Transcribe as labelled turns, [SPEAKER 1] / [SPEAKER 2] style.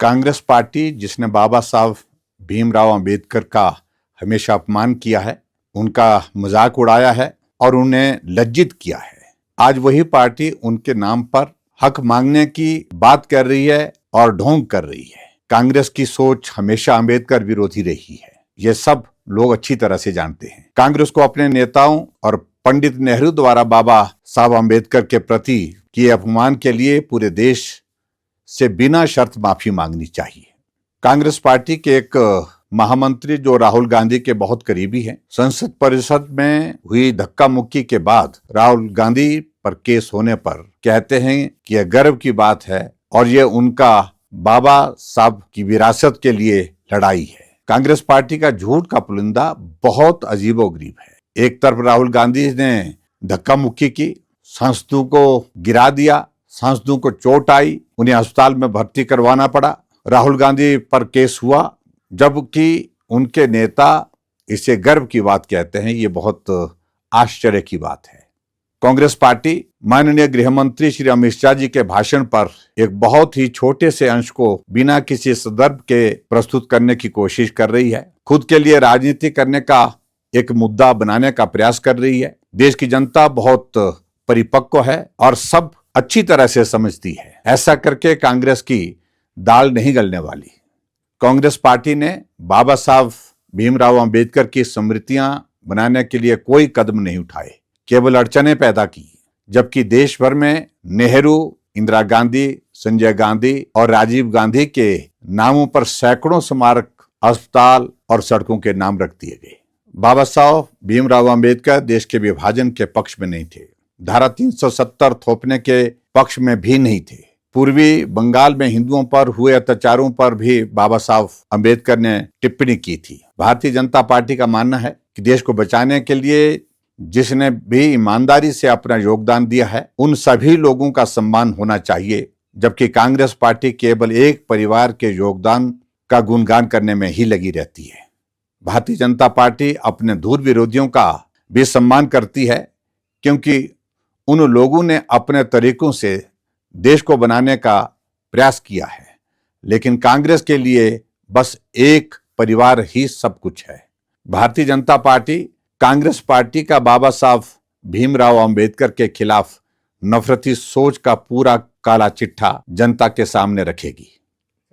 [SPEAKER 1] Congress party जिसने बाबा साहब भीमराव अंबेडकर का हमेशा अपमान किया है, उनका मजाक उड़ाया है और उन्हें लज्जित किया है, आज वही पार्टी उनके नाम पर हक मांगने की बात कर रही है और ढोंग कर रही है। कांग्रेस की सोच हमेशा अंबेडकर विरोधी रही है, ये सब लोग अच्छी तरह से जानते हैं। कांग्रेस को अपने नेताओं और पंडित नेहरू द्वारा बाबा साहब अंबेडकर के प्रति किए अपमान के लिए पूरे देश से बिना शर्त माफी मांगनी चाहिए। कांग्रेस पार्टी के एक महामंत्री जो राहुल गांधी के बहुत करीबी हैं, संसद परिषद में हुई धक्का मुक्की के बाद राहुल गांधी पर केस होने पर कहते हैं कि यह गर्व की बात है और ये उनका बाबा साहब की विरासत के लिए लड़ाई है। कांग्रेस पार्टी का झूठ का पुलिंदा बहुत अजीबोगरीब है। एक तरफ राहुल गांधी ने धक्का मुक्की की, सांसदों को गिरा दिया, सांसदों को चोट आई, उन्हें अस्पताल में भर्ती करवाना पड़ा, राहुल गांधी पर केस हुआ, जबकि उनके नेता इसे गर्व की बात कहते हैं। ये बहुत आश्चर्य की बात है। कांग्रेस पार्टी माननीय गृह मंत्री श्री अमित शाह जी के भाषण पर एक बहुत ही छोटे से अंश को बिना किसी संदर्भ के प्रस्तुत करने की कोशिश कर रही है, खुद के लिए राजनीति करने का एक मुद्दा बनाने का प्रयास कर रही है। देश की जनता बहुत परिपक्व है और सब अच्छी तरह से समझती है, ऐसा करके कांग्रेस की दाल नहीं गलने वाली। कांग्रेस पार्टी ने बाबा साहब भीमराव अंबेडकर की स्मृतियां बनाने के लिए कोई कदम नहीं उठाए, केवल अड़चने पैदा की, जबकि देश भर में नेहरू, इंदिरा गांधी, संजय गांधी और राजीव गांधी के नामों पर सैकड़ों स्मारक, अस्पताल और सड़कों के नाम रख दिए गए। बाबा साहब भीमराव अंबेडकर देश के विभाजन के पक्ष में नहीं थे, धारा 370 थोपने के पक्ष में भी नहीं थे। पूर्वी बंगाल में हिंदुओं पर हुए अत्याचारों पर भी बाबा साहब अंबेडकर ने टिप्पणी की थी। भारतीय जनता पार्टी का मानना है कि देश को बचाने के लिए जिसने भी ईमानदारी से अपना योगदान दिया है, उन सभी लोगों का सम्मान होना चाहिए, जबकि कांग्रेस पार्टी केवल एक परिवार के योगदान का गुणगान करने में ही लगी रहती है। भारतीय जनता पार्टी अपने दूर विरोधियों का भी सम्मान करती है, क्योंकि उन लोगों ने अपने तरीकों से देश को बनाने का प्रयास किया है, लेकिन कांग्रेस के लिए बस एक परिवार ही सब कुछ है। भारतीय जनता पार्टी कांग्रेस पार्टी का बाबा साहब भीमराव अंबेडकर के खिलाफ नफरती सोच का पूरा काला चिट्ठा जनता के सामने रखेगी।